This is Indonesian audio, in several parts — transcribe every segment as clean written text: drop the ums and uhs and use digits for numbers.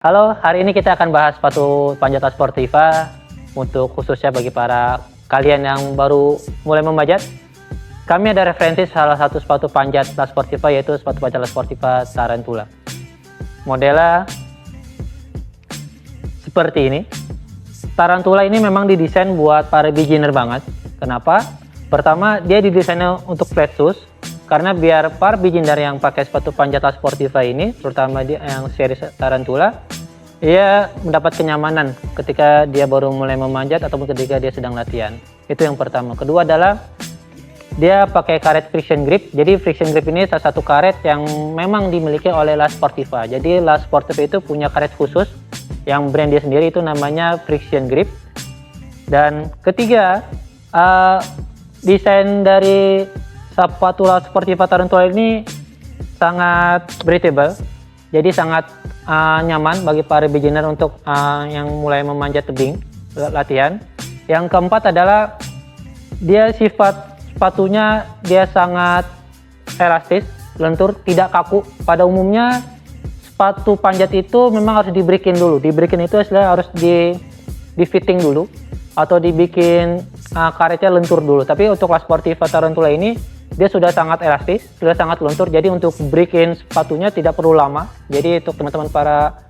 Halo, hari ini kita akan bahas sepatu panjat La Sportiva untuk khususnya bagi para kalian yang baru mulai memanjat. Kami ada referensi salah satu sepatu panjat La Sportiva, yaitu sepatu panjat La Sportiva Tarantula. Modelnya seperti ini. Tarantula ini memang didesain buat para beginner banget. Kenapa? Pertama, dia didesainnya untuk flat shoes, karena biar para beginner yang pakai sepatu panjat La Sportiva ini, terutama yang series Tarantula, ia mendapat kenyamanan ketika dia baru mulai memanjat ataupun ketika dia sedang latihan. Itu yang pertama. Kedua adalah dia pakai karet friction grip. Jadi friction grip ini salah satu karet yang memang dimiliki oleh La Sportiva. Jadi La Sportiva itu punya karet khusus yang brand dia sendiri, itu namanya friction grip. Dan ketiga, desain dari sepatu La Sportiva Tarantula ini sangat breathable. Jadi sangat nyaman bagi para beginner untuk yang mulai memanjat tebing latihan. Yang keempat adalah dia sepatunya dia sangat elastis, lentur, tidak kaku. Pada umumnya sepatu panjat itu memang harus dibreakin dulu. Dibreakin itu istilah harus di fitting dulu atau dibikin karetnya lentur dulu. Tapi untuk La Sportiva Tarantula ini dia sudah sangat elastis, sudah sangat lentur, jadi untuk break-in sepatunya tidak perlu lama. Jadi untuk teman-teman para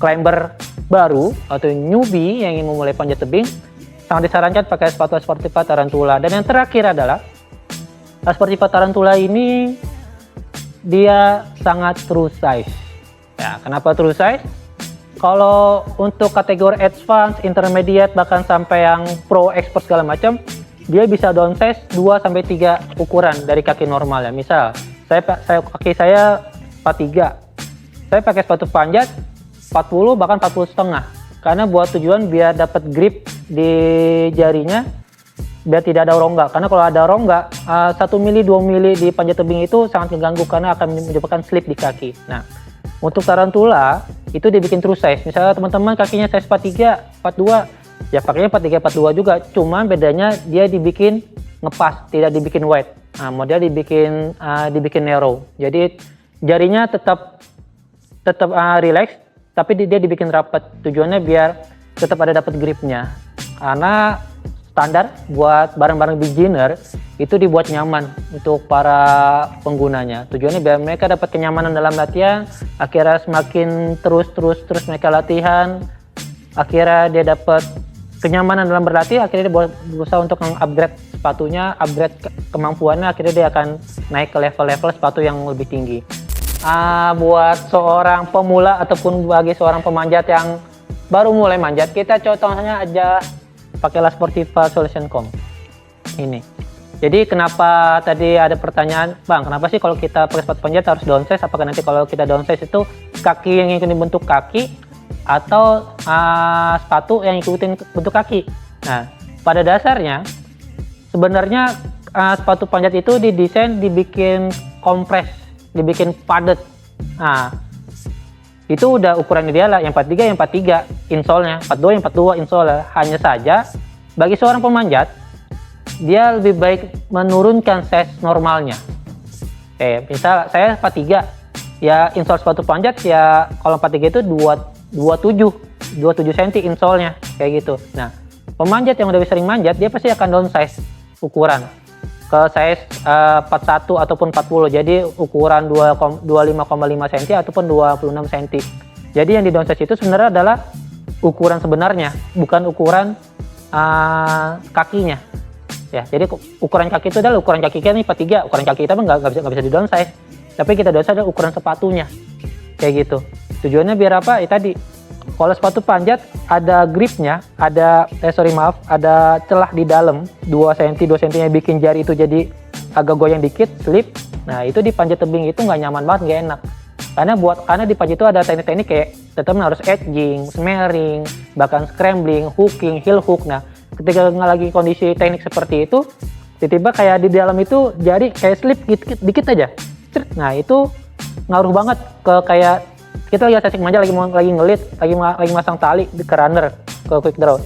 climber baru atau newbie yang ingin memulai panjat tebing, sangat disarankan pakai sepatu La Sportiva Tarantula. Dan yang terakhir adalah La Sportiva Tarantula ini dia sangat true size. Ya, kenapa true size? Kalau untuk kategori advance, intermediate, bahkan sampai yang pro expert segala macam, dia bisa downsize 2-3 ukuran dari kaki normal ya. Misal, kaki saya 43. Saya pakai sepatu panjat 40 bahkan 40 setengah. Karena buat tujuan biar dapat grip di jarinya, biar tidak ada rongga. Karena kalau ada rongga, 1 mili 2 mili di panjat tebing itu sangat mengganggu karena akan menyebabkan slip di kaki. Nah, untuk Tarantula itu dibikin true size. Misalnya teman-teman kakinya size 43, 42, ya pakainya 43, 42 juga, cuma bedanya dia dibikin ngepas, tidak dibikin wide. Nah, model dibikin narrow. Jadi jarinya tetap relax, tapi dia dibikin rapat. Tujuannya biar tetap ada dapat gripnya. Karena standar buat barang-barang beginner itu dibuat nyaman untuk para penggunanya. Tujuannya biar mereka dapat kenyamanan dalam latihan. Akhirnya semakin terus mereka latihan, akhirnya dia dapat kenyamanan dalam berlatih, akhirnya dia berusaha untuk meng-upgrade sepatunya, upgrade kemampuannya, akhirnya dia akan naik ke level-level sepatu yang lebih tinggi. Buat seorang pemula ataupun bagi seorang pemanjat yang baru mulai manjat, kita contohnya aja pakai La Sportiva Solution Com ini. Jadi kenapa tadi ada pertanyaan, Bang, kenapa sih kalau kita pakai sepatu panjat harus downsize? Apakah nanti kalau kita downsize itu kaki yang ingin dibentuk kaki atau sepatu yang ikutin bentuk kaki? Nah, pada dasarnya sebenarnya sepatu panjat itu didesain dibikin kompres, dibikin padat. Nah, itu udah ukuran ideal lah, yang 43 yang 43 insole-nya, 42 yang 42 insole. Hanya saja bagi seorang pemanjat dia lebih baik menurunkan size normalnya. Misal saya 43, ya insole sepatu panjat ya kalau 43 itu 27 cm insole-nya kayak gitu. Nah, pemanjat yang udah sering manjat dia pasti akan downsize ukuran ke size 41 ataupun 40. Jadi ukuran 25,5 cm ataupun 26 cm. Jadi yang di downsize itu sebenarnya adalah ukuran sebenarnya, bukan ukuran kakinya. Ya, jadi ukuran kaki itu adalah ukuran kaki kita nih 43, ukuran kaki kita nggak bisa di downsize. Tapi kita downsize adalah ukuran sepatunya. Kayak gitu. Tujuannya biar apa? Tadi kalau sepatu panjat ada gripnya, ada celah di dalam 2 cm yang bikin jari itu jadi agak goyang dikit, slip. Nah, itu di panjat tebing itu nggak nyaman banget, nggak enak. Karena di panjat itu ada teknik-teknik kayak tetap harus edging, smearing, bahkan scrambling, hooking, heel hook. Nah, ketika lagi kondisi teknik seperti itu, tiba-tiba kayak di dalam itu jari kayak slip dikit aja. Nah, itu ngaruh banget ke kayak kita lagi asik manja, lagi ngelit, lagi masang tali ke runner, ke quick draw.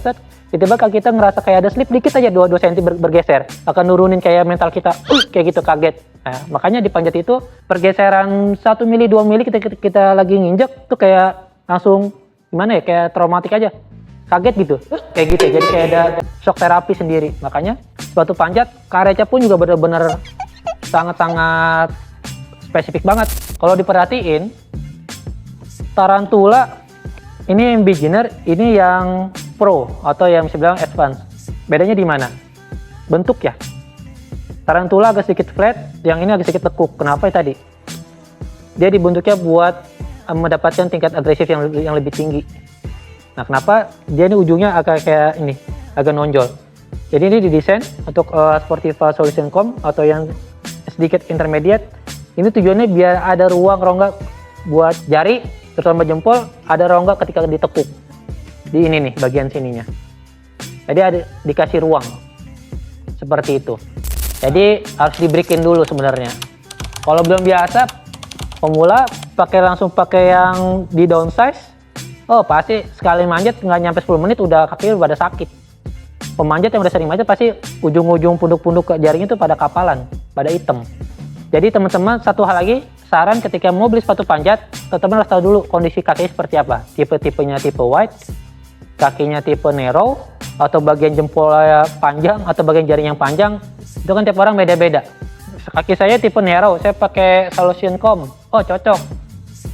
Tiba-tiba kaki kita ngerasa kayak ada slip dikit aja, 2 cm bergeser, akan nurunin kayak mental kita, kayak gitu, kaget. Nah, makanya di panjat itu pergeseran 1 mili 2 mili kita lagi nginjek tuh kayak langsung gimana ya, kayak traumatik aja, kaget gitu, kayak gitu. Jadi kayak ada shock terapi sendiri. Makanya sepatu panjat karetnya pun juga bener-bener sangat-sangat spesifik banget. Kalau diperhatiin, Tarantula ini yang beginner, ini yang pro atau yang bisa bilang advance. Bedanya di mana? Bentuk ya. Tarantula agak sedikit flat, yang ini agak sedikit tekuk. Kenapa ya tadi? Dia dibentuknya buat mendapatkan tingkat agresif yang lebih tinggi. Nah, kenapa dia ini ujungnya agak kayak ini, agak nonjol. Jadi ini didesain untuk Sportiva Solution Com atau yang sedikit intermediate. Ini tujuannya biar ada ruang rongga buat jari, terutama jempol, ada rongga ketika ditekuk. Di ini nih, bagian sininya. Jadi ada dikasih ruang. Seperti itu. Jadi harus dibreakin dulu sebenarnya. Kalau belum biasa, pemula langsung pakai yang di downsize, oh pasti sekali manjat nggak nyampe 10 menit udah kaki pada sakit. Pemanjat yang udah sering manjat pasti ujung-ujung punduk-punduk ke jaringnya itu pada kapalan, pada hitam. Jadi teman-teman, satu hal lagi, saran ketika mau beli sepatu panjat, teman-teman harus tahu dulu kondisi kakinya seperti apa. Tipe-tipenya tipe wide, kakinya tipe narrow, atau bagian jempolnya panjang, atau bagian jaring yang panjang. Itu kan tiap orang beda-beda. Kaki saya tipe narrow, saya pakai Solution Com, oh cocok.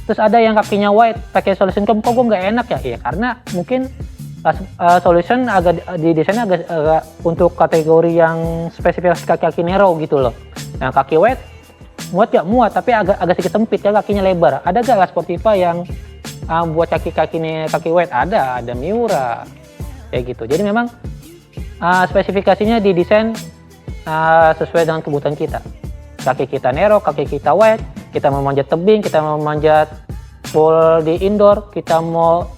Terus ada yang kakinya wide, pakai Solution Com, kok gue nggak enak ya? Iya karena mungkin Solution agak didesainnya agak untuk kategori yang spesifikasi kaki narrow gitu loh. Nah kaki wide muat gak? Muat, tapi agak sedikit sempit kan, kakinya lebar. Ada gak lah Sportiva yang buat kaki wide? Ada Miura kayak gitu. Jadi memang spesifikasinya didesain sesuai dengan kebutuhan kita. Kaki kita narrow, kaki kita wide, kita mau manjat tebing, kita mau manjat pool di indoor, kita mau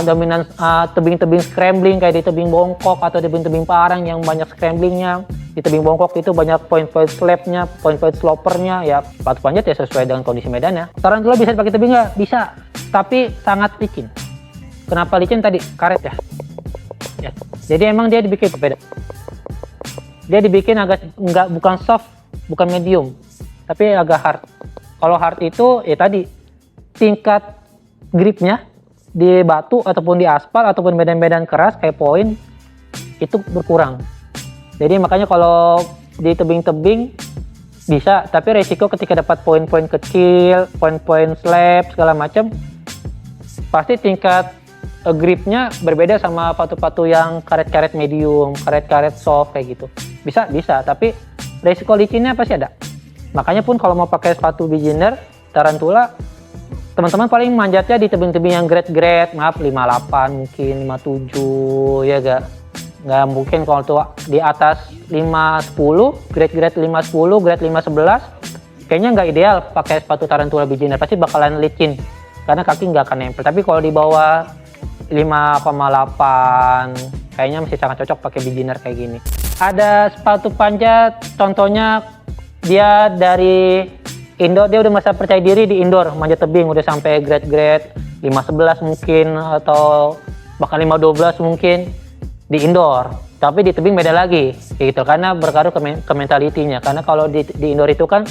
dominan tebing-tebing scrambling kayak di tebing bongkok atau di tebing parang yang banyak scramblingnya. Di tebing bongkok itu banyak point-point slabnya, point-point slopernya. Ya sepatu panjat ya sesuai dengan kondisi medannya. Tarantula bisa dipakai tebing nggak? Bisa, tapi sangat licin. Kenapa licin tadi? Karet ya. Jadi emang dia dibikin beda. Dia dibikin bukan soft, bukan medium, tapi agak hard. Kalau hard itu ya tadi tingkat gripnya di batu ataupun di aspal ataupun medan-medan keras kayak poin itu berkurang. Jadi makanya kalau di tebing-tebing bisa, tapi resiko ketika dapat poin-poin kecil, poin-poin slab segala macam, pasti tingkat gripnya berbeda sama sepatu-sepatu yang karet-karet medium, karet-karet soft kayak gitu. Bisa, tapi resiko licinnya pasti ada. Makanya pun kalau mau pakai sepatu beginner Tarantula, teman-teman paling manjatnya di tebing-tebing yang grade, maaf 58 mungkin 57 ya nggak mungkin kalau tuh di atas 510, grade 510, grade 511 kayaknya nggak ideal pakai sepatu Tarantula beginner, pasti bakalan licin karena kaki nggak akan nempel. Tapi kalau di bawah 5,8 kayaknya masih sangat cocok pakai beginner kayak gini. Ada sepatu panjat, contohnya dia dari indoor, dia udah merasa percaya diri di indoor, manjat tebing udah sampai grade 511 mungkin atau bahkan 512 mungkin di indoor. Tapi di tebing beda lagi gitu, karena berkaruh ke mentalitinya. Karena kalau di indoor itu kan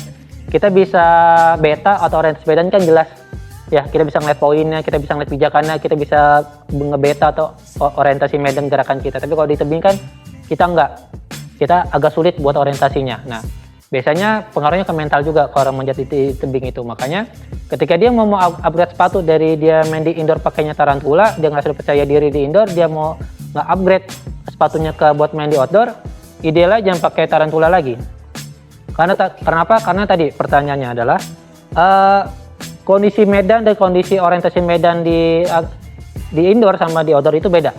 kita bisa beta atau orientasi medan kan jelas ya, kita bisa ngeliat poinnya, kita bisa ngeliat pijakannya, kita bisa ngebeta atau orientasi medan gerakan kita. Tapi kalau di tebing kan kita enggak, kita agak sulit buat orientasinya. Nah biasanya pengaruhnya ke mental juga kalau orang manjat di tebing itu. Makanya ketika dia mau upgrade sepatu dari dia main di indoor pakainya Tarantula, dia nggak sudah percaya diri di indoor, dia mau nggak upgrade sepatunya ke buat main di outdoor, idealnya jangan pakai Tarantula lagi. Karena apa? Karena tadi pertanyaannya adalah kondisi medan dan kondisi orientasi medan di indoor sama di outdoor itu beda.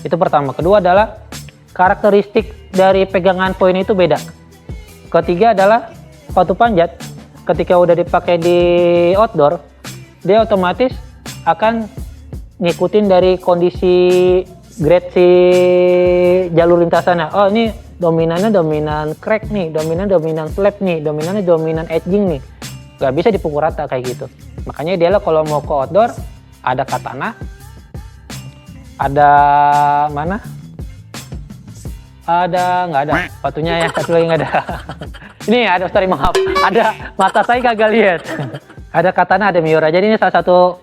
Itu pertama. Kedua adalah karakteristik dari pegangan poin itu beda. Ketiga adalah sepatu panjat ketika udah dipakai di outdoor, dia otomatis akan ngikutin dari kondisi grade si jalur lintasannya. Oh ini dominannya dominan crack nih, dominan slab nih, dominannya dominan edging nih. Gak bisa dipukul rata kayak gitu. Makanya dia lah kalau mau ke outdoor ada katana, ada mana? Nggak ada sepatunya yang satu lagi nggak ada. Ini ada, sorry maaf, ada mata saya kagak lihat. Ada katana, ada Miura. Jadi ini salah satu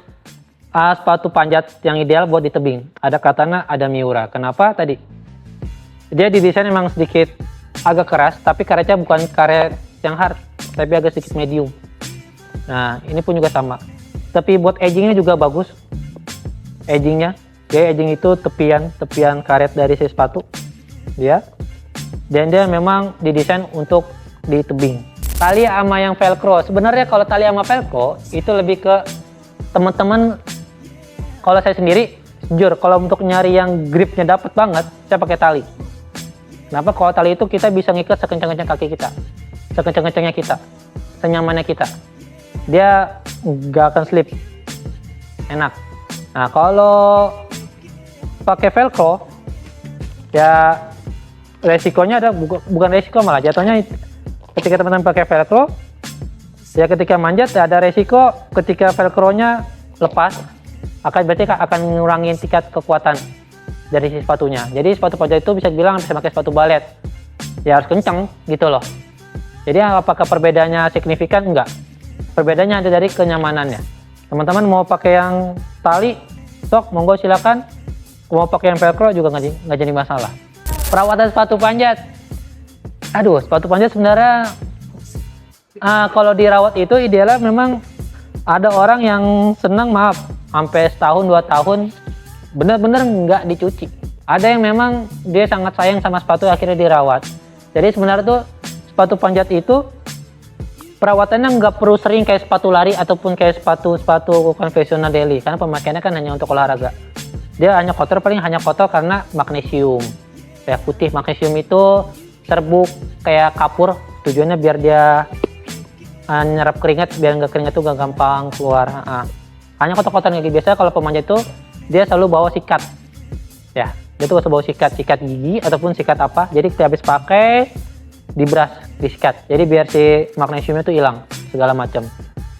sepatu panjat yang ideal buat di tebing. Ada Katana, ada Miura. Kenapa tadi? Dia didesain memang sedikit agak keras, tapi karetnya bukan karet yang hard, tapi agak sedikit medium. Nah, ini pun juga sama. Tapi buat edgingnya juga bagus. Edgingnya, dia edging itu tepian karet dari si sepatu. Dan dia memang didesain untuk di tebing. Tali sama yang velcro, sebenarnya kalau tali sama velcro itu lebih ke teman-teman. Kalau saya sendiri, jujur, kalau untuk nyari yang gripnya dapet banget, saya pakai tali. Kenapa? Kalau tali itu kita bisa ngikat sekencang-kencang kaki kita, sekencang-kencangnya kita, senyamannya kita. Dia nggak akan slip, enak. Nah, kalau pakai velcro, ya resikonya ada, bukan resiko, malah jatuhnya ketika teman-teman pakai velcro, ya ketika manjat ada resiko ketika velcro-nya lepas, berarti akan ngurangin tingkat kekuatan dari si sepatunya. Jadi sepatu panjat itu bisa dibilang bisa pakai sepatu balet, ya harus kenceng gitu loh. Jadi apakah perbedaannya signifikan? Enggak. Perbedaannya ada dari kenyamanannya. Teman-teman mau pakai yang tali, sok monggo silakan. Mau pakai yang velcro juga nggak jadi masalah. Perawatan sepatu panjat, sepatu panjat sebenarnya kalau dirawat itu idealnya memang ada orang yang senang sampai setahun 2 tahun benar-benar nggak dicuci. Ada yang memang dia sangat sayang sama sepatu akhirnya dirawat. Jadi sebenarnya tuh sepatu panjat itu perawatannya nggak perlu sering kayak sepatu lari ataupun kayak sepatu konvensional daily, karena pemakaiannya kan hanya untuk olahraga. Dia hanya kotor, paling hanya kotor karena magnesium. Kayak putih, magnesium itu serbuk kayak kapur, tujuannya biar dia nyerap keringat, biar keringat itu gak gampang keluar. Hanya kotor-kotor kayak biasa. Kalau pemanjat itu dia selalu bawa sikat, ya dia tuh bawa sikat gigi ataupun sikat apa, jadi kita habis pakai dibras, disikat, jadi biar si magnesiumnya itu hilang segala macam.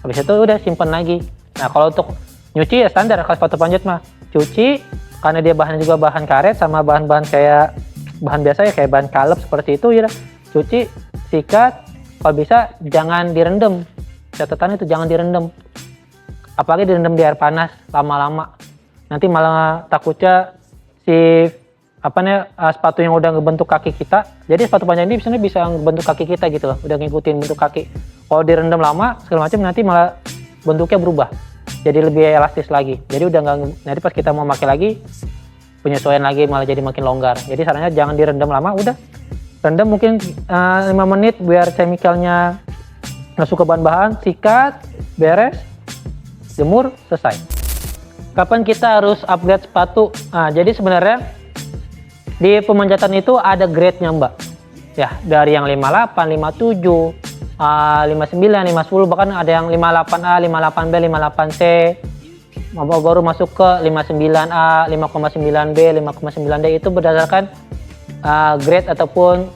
Habis itu udah simpan lagi. Nah, kalau untuk nyuci ya standar, kalau sepatu panjat mah cuci, karena dia bahannya juga bahan karet sama bahan-bahan kayak bahan biasa ya, kayak bahan kalep seperti itu, ya cuci, sikat. Kalau bisa jangan direndam, catatan itu jangan direndam, apalagi direndam di air panas lama-lama, nanti malah takutnya si sepatu yang udah ngebentuk kaki kita. Jadi sepatu panjang ini biasanya bisa ngebentuk kaki kita gitu loh, udah ngikutin bentuk kaki. Kalau direndam lama segala macam nanti malah bentuknya berubah, jadi lebih elastis lagi. Jadi udah nggak, nanti pas kita mau pakai lagi penyesuaian lagi malah jadi makin longgar. Jadi sarannya jangan direndam lama, udah rendam mungkin 5 menit biar chemicalnya masuk ke bahan-bahan, sikat, beres, jemur, selesai. Kapan kita harus upgrade sepatu? Jadi sebenarnya di pemanjatan itu ada grade-nya mbak, ya dari yang 58, 57, 59, 510, bahkan ada yang 58A, 58B, 58C, baru masuk ke 59A, 5,9B, 5,9D. Itu berdasarkan grade ataupun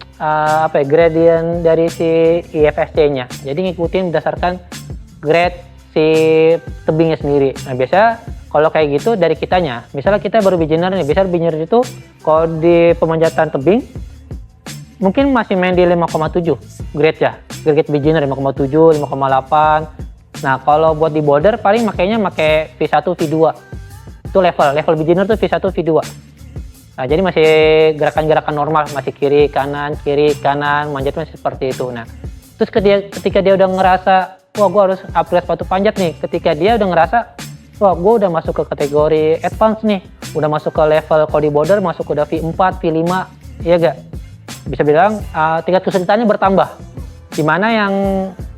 gradient dari si IFSC-nya. Jadi ngikutin berdasarkan grade si tebingnya sendiri. Nah, biasa kalau kayak gitu dari kitanya, misalnya kita baru beginner nih, biasanya beginner itu kalau di pemanjatan tebing mungkin masih main di 5,7 grade ya, grade beginner 5,7, 5,8. Nah, kalau buat di boulder paling makainya pakai V1, V2. Itu level beginner tuh V1, V2. Nah, jadi masih gerakan-gerakan normal, masih kiri kanan, manjatnya seperti itu. Nah, terus ketika dia udah ngerasa, wah gue harus upgrade sepatu panjat nih, ketika dia udah ngerasa, wah gue udah masuk ke kategori advance nih, udah masuk ke level kalau di boulder masuk udah V4, V5, iya gak? Bisa bilang tingkat kesulitannya bertambah. Dimana yang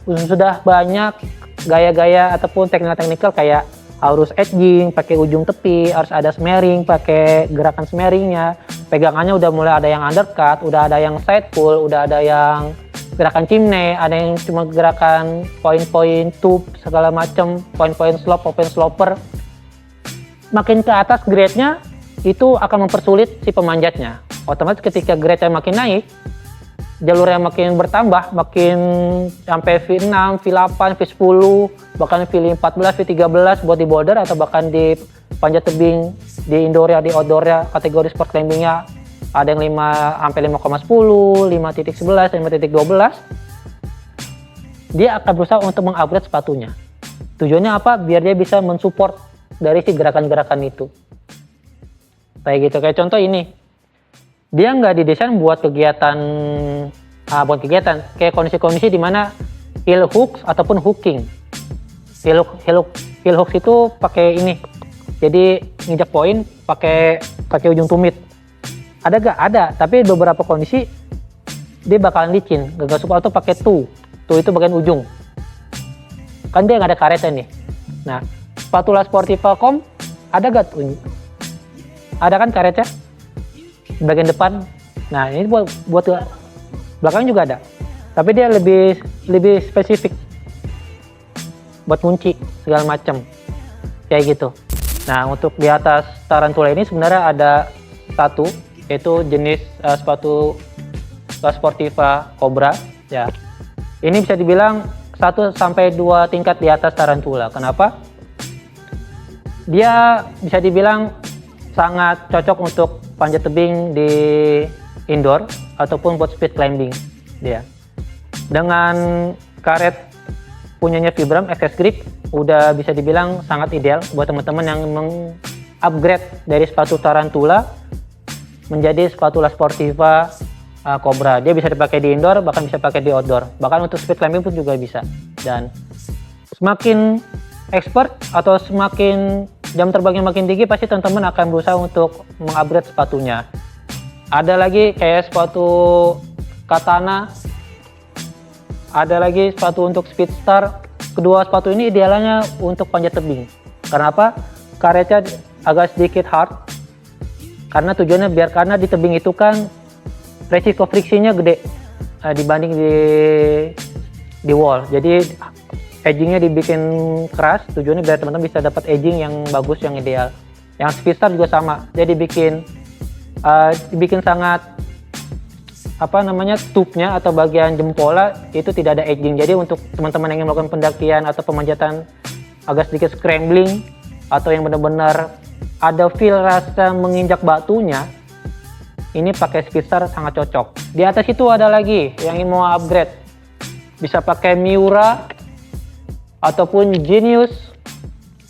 sudah banyak gaya-gaya ataupun teknikal kayak harus edging, pakai ujung tepi, harus ada smearing, pakai gerakan smearingnya, pegangannya udah mulai ada yang undercut, udah ada yang side pull, udah ada yang gerakan chimney, ada yang cuma gerakan point-point tube, segala macam, point-point slope, open sloper. Makin ke atas grade-nya, itu akan mempersulit si pemanjatnya. Otomatis ketika grade-nya makin naik, jalurnya makin bertambah, makin sampai V6, V8, V10, bahkan V14, V13 buat di boulder atau bahkan di panjat tebing, di indoor-nya, di outdoor-nya, kategori sport climbing-nya ada yang 5 sampai 5,10, 5.11, 5.12. Dia akan berusaha untuk mengupgrade sepatunya. Tujuannya apa? Biar dia bisa mensupport dari si gerakan-gerakan itu. Kayak gitu, kayak contoh ini, dia nggak didesain buat kegiatan, buat kegiatan kayak kondisi-kondisi di mana heel hooks ataupun hooking. Heel hooks itu pakai ini, jadi nginjak poin pakai ujung tumit. Ada gak? Ada, tapi beberapa kondisi dia bakalan licin, gak suka atau pakai toe itu bagian ujung. Kan dia nggak ada karetnya nih. Nah, sepatu La Sportiva Com ada gak tuh? Ada kan karetnya bagian depan. Nah, ini buat belakang juga ada, tapi dia lebih spesifik buat kunci segala macam kayak gitu. Nah, untuk di atas Tarantula ini sebenarnya ada satu, yaitu jenis sepatu La Sportiva Cobra ya. Ini bisa dibilang 1 sampai 2 tingkat di atas Tarantula. Kenapa? Dia bisa dibilang sangat cocok untuk panjat tebing di indoor ataupun buat speed climbing dia. Dengan karet punyanya Vibram XS Grip udah bisa dibilang sangat ideal buat teman-teman yang meng-upgrade dari sepatu Tarantula menjadi sepatu La Sportiva Cobra. Dia bisa dipakai di indoor, bahkan bisa dipakai di outdoor. Bahkan untuk speed climbing pun juga bisa. Dan semakin expert atau semakin jam terbangnya makin tinggi, pasti teman-teman akan berusaha untuk mengupgrade sepatunya. Ada lagi kayak sepatu Katana, ada lagi sepatu untuk Speedstar. Kedua sepatu ini idealnya untuk panjat tebing. Karena apa? Karetnya agak sedikit hard. Karena tujuannya karena di tebing itu kan resiko friksinya gede dibanding di wall. Jadi edgingnya dibikin keras, tujuannya biar teman-teman bisa dapat edging yang bagus, yang ideal. Yang Speedstar juga sama, dia dibikin sangat tube-nya atau bagian jempolnya itu tidak ada edging. Jadi untuk teman-teman yang ingin melakukan pendakian atau pemanjatan agak sedikit scrambling atau yang benar-benar ada feel rasa menginjak batunya, ini pakai Speedstar sangat cocok. Di atas itu ada lagi yang ingin mau upgrade, bisa pakai Miura ataupun Genius.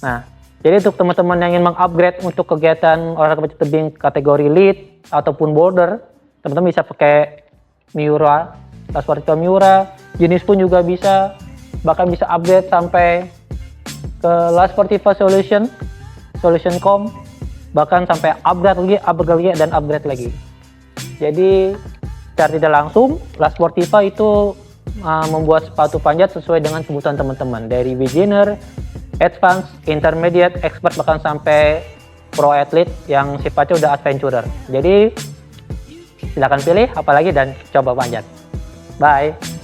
Nah, jadi untuk teman-teman yang ingin mengupgrade untuk kegiatan olahraga panjat tebing kategori lead ataupun border, teman-teman bisa pakai Miura, La Sportiva Miura. Genius pun juga bisa, bahkan bisa upgrade sampai ke La Sportiva Solution.com, bahkan sampai upgrade lagi. Jadi secara tidak langsung La Sportiva itu membuat sepatu panjat sesuai dengan kebutuhan teman-teman, dari beginner, advance, intermediate, expert, bahkan sampai pro athlete yang sifatnya udah adventurer. Jadi silakan pilih apalagi dan coba panjat. Bye.